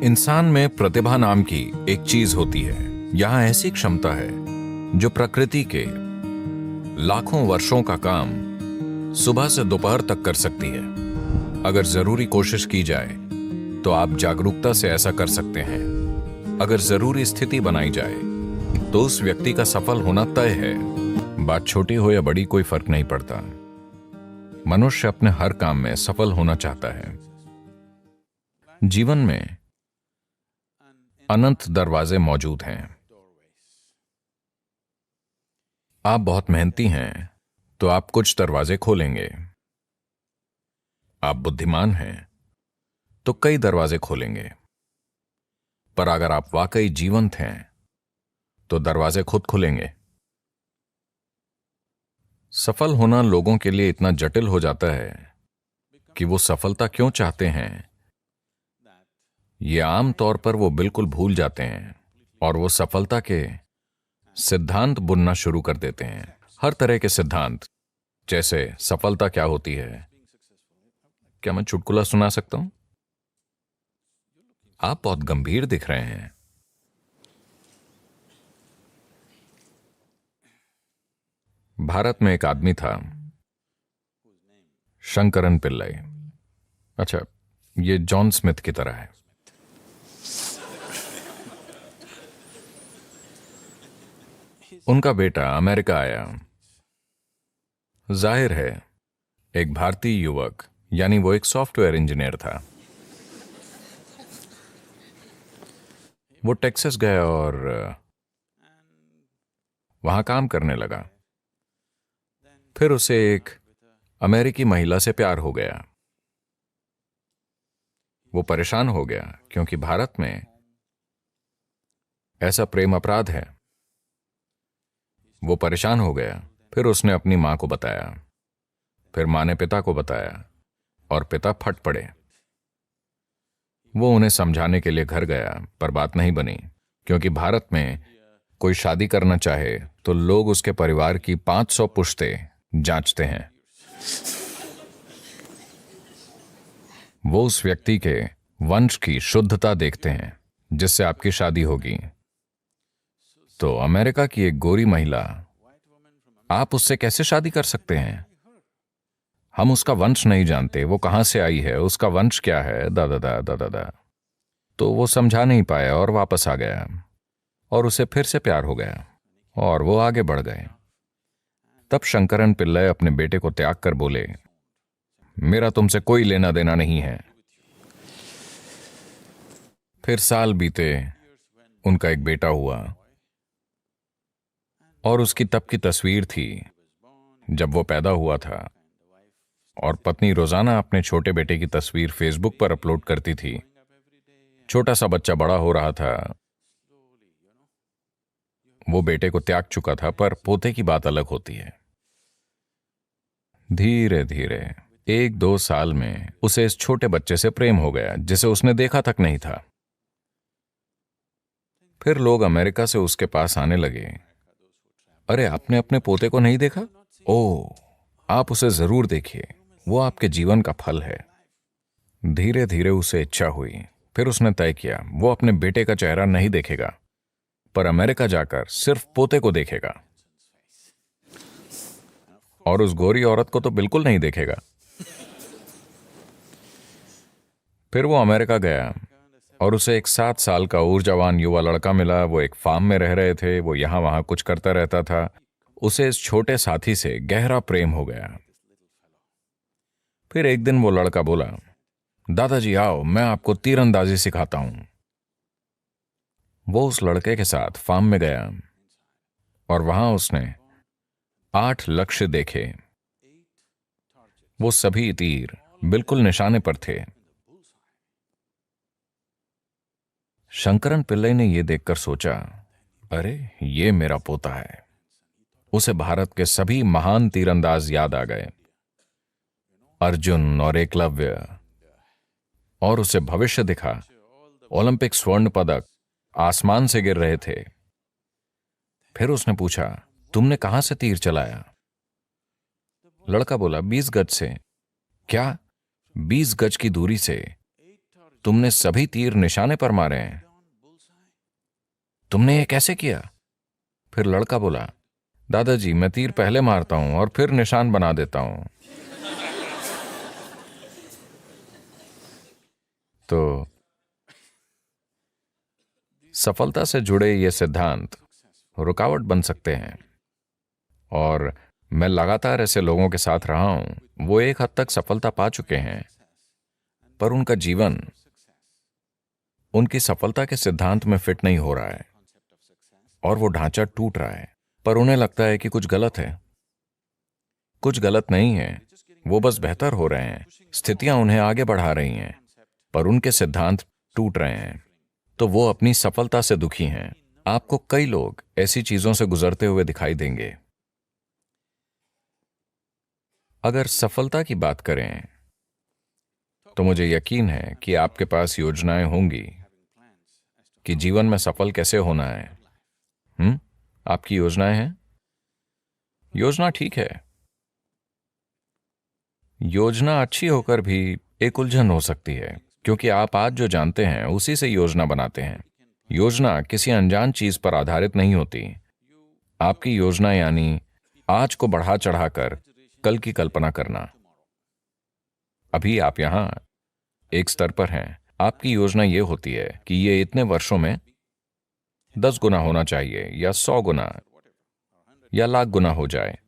इंसान में प्रतिभा नाम की एक चीज होती है। यहां ऐसी क्षमता है जो प्रकृति के लाखों वर्षों का काम सुबह से दोपहर तक कर सकती है। अगर जरूरी कोशिश की जाए तो आप जागरूकता से ऐसा कर सकते हैं। अगर जरूरी स्थिति बनाई जाए तो उस व्यक्ति का सफल होना तय है। बात छोटी हो या बड़ी कोई फर्क नहीं पड़ता। मनुष्य अपने हर काम में सफल होना चाहता है। जीवन में अनंत दरवाजे मौजूद हैं। आप बहुत मेहनती हैं तो आप कुछ दरवाजे खोलेंगे। आप बुद्धिमान हैं तो कई दरवाजे खोलेंगे। पर अगर आप वाकई जीवंत हैं तो दरवाजे खुद खुलेंगे। सफल होना लोगों के लिए इतना जटिल हो जाता है कि वो सफलता क्यों चाहते हैं ये आम तौर पर वो बिल्कुल भूल जाते हैं और वो सफलता के सिद्धांत बुनना शुरू कर देते हैं। हर तरह के सिद्धांत, जैसे सफलता क्या होती है। क्या मैं चुटकुला सुना सकता हूं? आप बहुत गंभीर दिख रहे हैं। भारत में एक आदमी था, शंकरन पिल्लई। अच्छा, ये जॉन स्मिथ की तरह है। उनका बेटा अमेरिका आया। जाहिर है एक भारतीय युवक, यानी वो एक सॉफ्टवेयर इंजीनियर था। वो टेक्सास गया और वहां काम करने लगा। फिर उसे एक अमेरिकी महिला से प्यार हो गया। वो परेशान हो गया क्योंकि भारत में ऐसा प्रेम अपराध है। वो परेशान हो गया। फिर उसने अपनी मां को बताया। फिर मां ने पिता को बताया और पिता फट पड़े। वो उन्हें समझाने के लिए घर गया, पर बात नहीं बनी, क्योंकि भारत में कोई शादी करना चाहे तो लोग उसके परिवार की 500 पुश्तें जांचते हैं। वो उस व्यक्ति के वंश की शुद्धता देखते हैं जिससे आपकी शादी होगी। तो अमेरिका की एक गोरी महिला, आप उससे कैसे शादी कर सकते हैं? हम उसका वंश नहीं जानते, वो कहां से आई है, उसका वंश क्या है, दादा दादा दादा। तो वो समझा नहीं पाया और वापस आ गया और उसे फिर से प्यार हो गया और वो आगे बढ़ गए। तब शंकरन पिल्लई अपने बेटे को त्याग कर बोले, मेरा तुमसे कोई लेना देना नहीं है। फिर साल बीते, उनका एक बेटा हुआ और उसकी तब की तस्वीर थी जब वो पैदा हुआ था, और पत्नी रोजाना अपने छोटे बेटे की तस्वीर फेसबुक पर अपलोड करती थी। छोटा सा बच्चा बड़ा हो रहा था। वो बेटे को त्याग चुका था, पर पोते की बात अलग होती है। धीरे धीरे 1-2 साल में उसे इस छोटे बच्चे से प्रेम हो गया जिसे उसने देखा तक नहीं था। फिर लोग अमेरिका से उसके पास आने लगे, अरे आपने अपने पोते को नहीं देखा? ओह, आप उसे जरूर देखिए, वो आपके जीवन का फल है। धीरे धीरे उसे इच्छा हुई। फिर उसने तय किया वो अपने बेटे का चेहरा नहीं देखेगा, पर अमेरिका जाकर सिर्फ पोते को देखेगा। और उस गोरी औरत को तो बिल्कुल नहीं देखेगा। फिर वो अमेरिका गया और उसे एक 7 साल का ऊर्जावान युवा लड़का मिला। वो एक फार्म में रह रहे थे। वो यहां वहां कुछ करता रहता था। उसे इस छोटे साथी से गहरा प्रेम हो गया। फिर एक दिन वो लड़का बोला, दादाजी आओ, मैं आपको तीरंदाजी सिखाता हूं। वो उस लड़के के साथ फार्म में गया और वहां उसने 8 लक्ष्य देखे। वो सभी तीर बिल्कुल निशाने पर थे। शंकरन पिल्लई ने यह देखकर सोचा, अरे ये मेरा पोता है। उसे भारत के सभी महान तीरंदाज याद आ गए, अर्जुन और एकलव्य, और उसे भविष्य दिखा। ओलंपिक स्वर्ण पदक आसमान से गिर रहे थे। फिर उसने पूछा, तुमने कहां से तीर चलाया? लड़का बोला, 20 गज से। क्या 20 गज की दूरी से तुमने सभी तीर निशाने पर मारे हैं, तुमने ये कैसे किया? फिर लड़का बोला, दादाजी मैं तीर पहले मारता हूं और फिर निशान बना देता हूं। तो सफलता से जुड़े ये सिद्धांत रुकावट बन सकते हैं, और मैं लगातार ऐसे लोगों के साथ रहा हूं, वो एक हद तक सफलता पा चुके हैं, पर उनका जीवन उनकी सफलता के सिद्धांत में फिट नहीं हो रहा है और वो ढांचा टूट रहा है। पर उन्हें लगता है कि कुछ गलत है। कुछ गलत नहीं है, वो बस बेहतर हो रहे हैं, स्थितियां उन्हें आगे बढ़ा रही हैं, पर उनके सिद्धांत टूट रहे हैं, तो वो अपनी सफलता से दुखी हैं। आपको कई लोग ऐसी चीजों से गुजरते हुए दिखाई देंगे। अगर सफलता की बात करें तो मुझे यकीन है कि आपके पास योजनाएं होंगी कि जीवन में सफल कैसे होना है। आपकी योजनाएं हैं? योजना ठीक है। योजना अच्छी होकर भी एक उलझन हो सकती है, क्योंकि आप आज जो जानते हैं उसी से योजना बनाते हैं। योजना किसी अनजान चीज पर आधारित नहीं होती। आपकी योजना यानी आज को बढ़ा चढ़ाकर कल की कल्पना करना। अभी आप यहां एक स्तर पर हैं। आपकी योजना यह होती है कि ये इतने वर्षों में 10 गुना होना चाहिए, या 100 गुना, या लाख गुना हो जाए।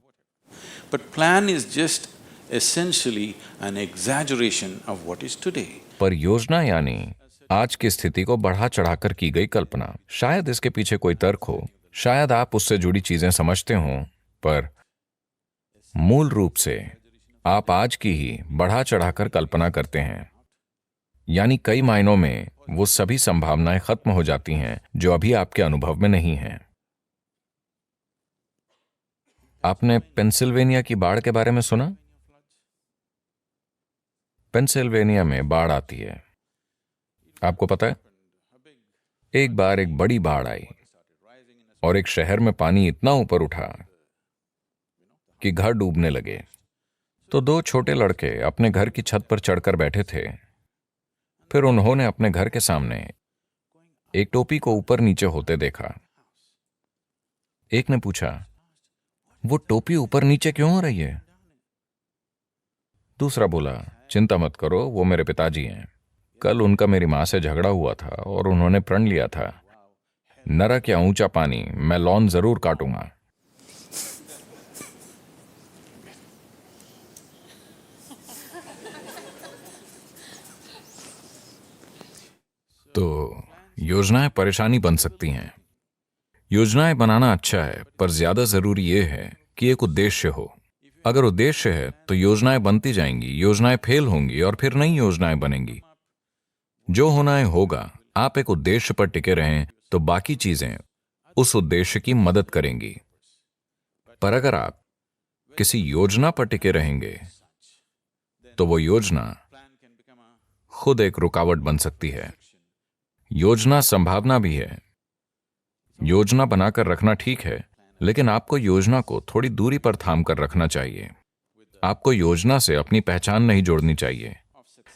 But plan is just essentially an exaggeration of what is today. पर योजना यानी आज की स्थिति को बढ़ा चढ़ाकर की गई कल्पना। शायद इसके पीछे कोई तर्क हो, शायद आप उससे जुड़ी चीजें समझते हों, पर मूल रूप से आप आज की ही बढ़ा चढ़ाकर कल्पना करते हैं। यानी कई मायनों में वो सभी संभावनाएं खत्म हो जाती हैं जो अभी आपके अनुभव में नहीं हैं। आपने पेंसिल्वेनिया की बाढ़ के बारे में सुना? पेंसिल्वेनिया में बाढ़ आती है। आपको पता है, एक बार एक बड़ी बाढ़ आई और एक शहर में पानी इतना ऊपर उठा कि घर डूबने लगे। तो 2 छोटे लड़के अपने घर की छत पर चढ़कर बैठे थे। फिर उन्होंने अपने घर के सामने एक टोपी को ऊपर नीचे होते देखा। एक ने पूछा, वो टोपी ऊपर नीचे क्यों हो रही है? दूसरा बोला, चिंता मत करो, वो मेरे पिताजी हैं। कल उनका मेरी मां से झगड़ा हुआ था और उन्होंने प्रण लिया था, नरक या ऊंचा पानी, मैं लॉन जरूर काटूंगा। तो योजनाएं परेशानी बन सकती हैं। योजनाएं बनाना अच्छा है, पर ज्यादा जरूरी यह है कि एक उद्देश्य हो। अगर उद्देश्य है तो योजनाएं बनती जाएंगी, योजनाएं फेल होंगी और फिर नई योजनाएं बनेंगी। जो होना है होगा। आप एक उद्देश्य पर टिके रहें तो बाकी चीजें उस उद्देश्य की मदद करेंगी। पर अगर आप किसी योजना पर टिके रहेंगे तो वो योजना खुद एक रुकावट बन सकती है। योजना संभावना भी है। योजना बनाकर रखना ठीक है, लेकिन आपको योजना को थोड़ी दूरी पर थाम कर रखना चाहिए। आपको योजना से अपनी पहचान नहीं जोड़नी चाहिए।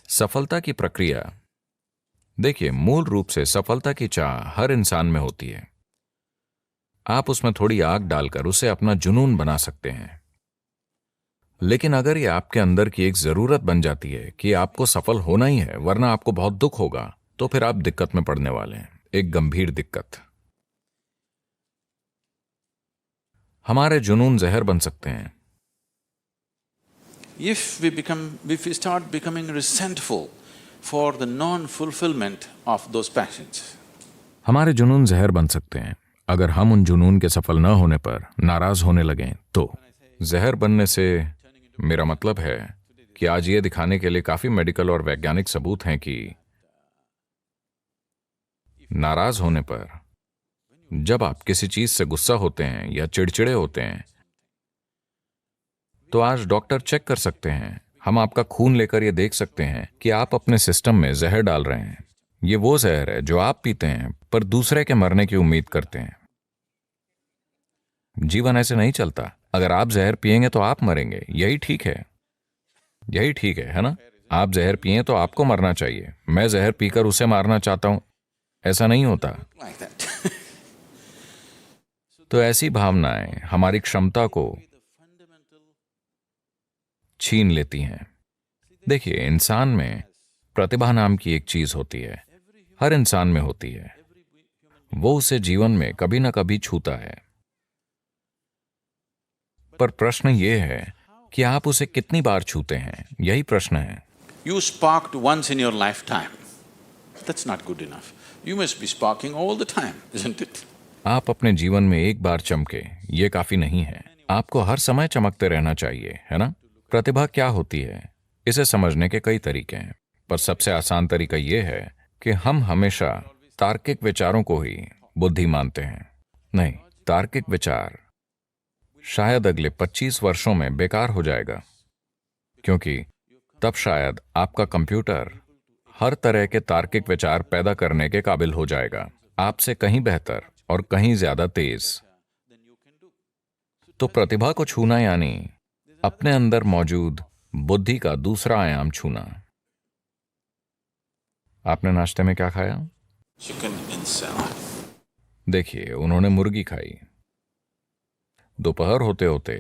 सफलता की प्रक्रिया, देखिए, मूल रूप से सफलता की चाह हर इंसान में होती है। आप उसमें थोड़ी आग डालकर उसे अपना जुनून बना सकते हैं। लेकिन अगर ये आपके अंदर की एक जरूरत बन जाती है कि आपको सफल होना ही है वरना आपको बहुत दुख होगा, तो फिर आप दिक्कत में पड़ने वाले हैं, एक गंभीर दिक्कत। हमारे जुनून जहर बन सकते हैं। If we start becoming resentful for the non-fulfillment of those passions, हमारे जुनून जहर बन सकते हैं अगर हम उन जुनून के सफल न होने पर नाराज होने लगें। तो जहर बनने से मेरा मतलब है कि आज ये दिखाने के लिए काफी मेडिकल और वैज्ञानिक सबूत हैं कि नाराज होने पर, जब आप किसी चीज से गुस्सा होते हैं या चिड़चिड़े होते हैं, तो आज डॉक्टर चेक कर सकते हैं। हम आपका खून लेकर यह देख सकते हैं कि आप अपने सिस्टम में जहर डाल रहे हैं। ये वो जहर है जो आप पीते हैं पर दूसरे के मरने की उम्मीद करते हैं। जीवन ऐसे नहीं चलता। अगर आप जहर पिएंगे तो आप मरेंगे। यही ठीक है, यही ठीक है ना? आप जहर पिए तो आपको मरना चाहिए, मैं जहर पीकर उसे मारना चाहता हूं, ऐसा नहीं होता। like that. तो ऐसी भावनाएं हमारी क्षमता को छीन लेती हैं। देखिए, इंसान में प्रतिभा नाम की एक चीज होती है, हर इंसान में होती है। वो उसे जीवन में कभी ना कभी छूता है, पर प्रश्न ये है कि आप उसे कितनी बार छूते हैं, यही प्रश्न है। You sparked once in your lifetime. That's not good enough. You must be sparking all the time, isn't it? आप अपने जीवन में एक बार चमके, ये काफी नहीं है, आपको हर समय चमकते रहना चाहिए, है ना? प्रतिभा क्या होती है, इसे समझने के कई तरीके हैं, पर सबसे आसान तरीका यह है कि हम हमेशा तार्किक विचारों को ही बुद्धि मानते हैं। नहीं, तार्किक विचार शायद अगले 25 वर्षों में बेकार हो जाएगा, क्योंकि तब शायद आपका कंप्यूटर हर तरह के तार्किक विचार पैदा करने के काबिल हो जाएगा, आपसे कहीं बेहतर और कहीं ज्यादा तेज। तो प्रतिभा को छूना यानी अपने अंदर मौजूद बुद्धि का दूसरा आयाम छूना। आपने नाश्ते में क्या खाया? Chicken in salad. देखिए, उन्होंने मुर्गी खाई। दोपहर होते होते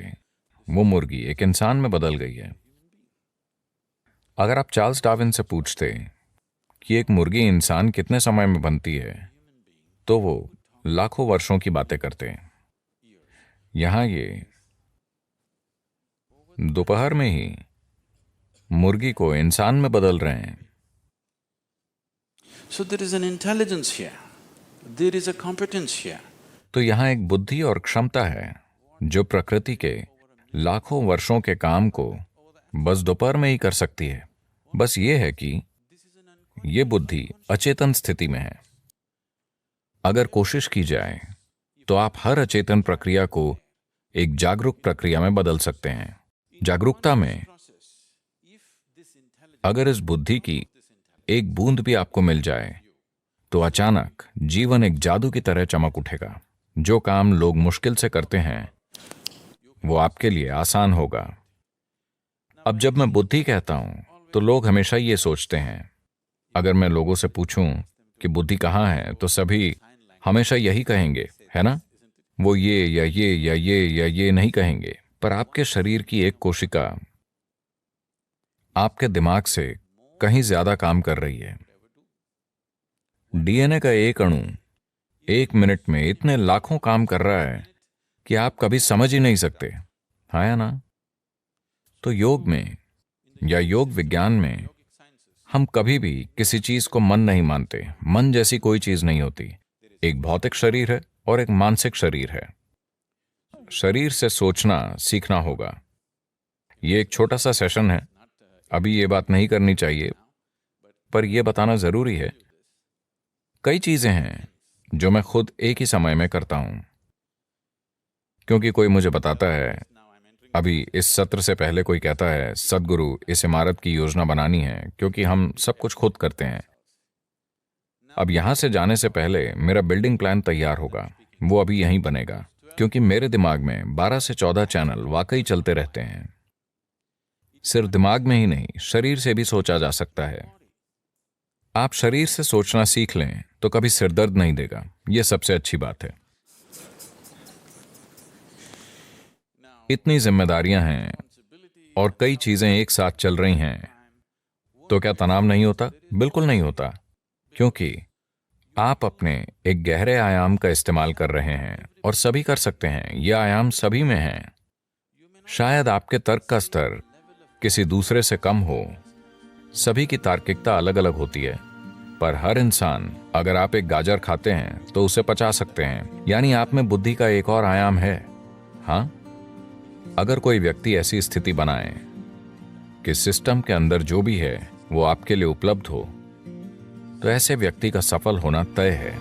वो मुर्गी एक इंसान में बदल गई है। अगर आप चार्ल्स डार्विन से पूछते कि एक मुर्गी इंसान कितने समय में बनती है, तो वो लाखों वर्षों की बातें करते हैं। यहां ये दोपहर में ही मुर्गी को इंसान में बदल रहे हैं। So there is an intelligence here. There is a competence here. तो यहां एक बुद्धि और क्षमता है जो प्रकृति के लाखों वर्षों के काम को बस दोपहर में ही कर सकती है। बस ये है कि ये बुद्धि अचेतन स्थिति में है। अगर कोशिश की जाए तो आप हर अचेतन प्रक्रिया को एक जागरूक प्रक्रिया में बदल सकते हैं। जागरूकता में अगर इस बुद्धि की एक बूंद भी आपको मिल जाए तो अचानक जीवन एक जादू की तरह चमक उठेगा। जो काम लोग मुश्किल से करते हैं वो आपके लिए आसान होगा। अब जब मैं बुद्धि कहता हूं तो लोग हमेशा ये सोचते हैं, अगर मैं लोगों से पूछूं कि बुद्धि कहाँ है तो सभी हमेशा यही कहेंगे, है ना? वो ये या ये या ये या ये नहीं कहेंगे। पर आपके शरीर की एक कोशिका आपके दिमाग से कहीं ज्यादा काम कर रही है। डीएनए का एक अणु 1 मिनट में इतने लाखों काम कर रहा है कि आप कभी समझ ही नहीं सकते, हाँ या ना? तो योग में या योग विज्ञान में हम कभी भी किसी चीज को मन नहीं मानते। मन जैसी कोई चीज नहीं होती। एक भौतिक शरीर है और एक मानसिक शरीर है। शरीर से सोचना सीखना होगा। ये एक छोटा सा सेशन है, अभी ये बात नहीं करनी चाहिए, पर यह बताना जरूरी है। कई चीजें हैं जो मैं खुद एक ही समय में करता हूं, क्योंकि कोई मुझे बताता है, अभी इस सत्र से पहले कोई कहता है, सद्गुरु इस इमारत की योजना बनानी है, क्योंकि हम सब कुछ खुद करते हैं। अब यहां से जाने से पहले मेरा बिल्डिंग प्लान तैयार होगा, वो अभी यहीं बनेगा, क्योंकि मेरे दिमाग में 12 से 14 चैनल वाकई चलते रहते हैं। सिर्फ दिमाग में ही नहीं, शरीर से भी सोचा जा सकता है। आप शरीर से सोचना सीख लें तो कभी सिरदर्द नहीं देगा, यह सबसे अच्छी बात है। इतनी जिम्मेदारियां हैं और कई चीजें एक साथ चल रही हैं, तो क्या तनाव नहीं होता? बिल्कुल नहीं होता, क्योंकि आप अपने एक गहरे आयाम का इस्तेमाल कर रहे हैं और सभी कर सकते हैं। यह आयाम सभी में है। शायद आपके तर्क का स्तर किसी दूसरे से कम हो, सभी की तार्किकता अलग अलग होती है, पर हर इंसान, अगर आप एक गाजर खाते हैं तो उसे पचा सकते हैं, यानी आप में बुद्धि का एक और आयाम है। हाँ, अगर कोई व्यक्ति ऐसी स्थिति बनाए कि सिस्टम के अंदर जो भी है वो आपके लिए उपलब्ध हो, तो ऐसे व्यक्ति का सफल होना तय है।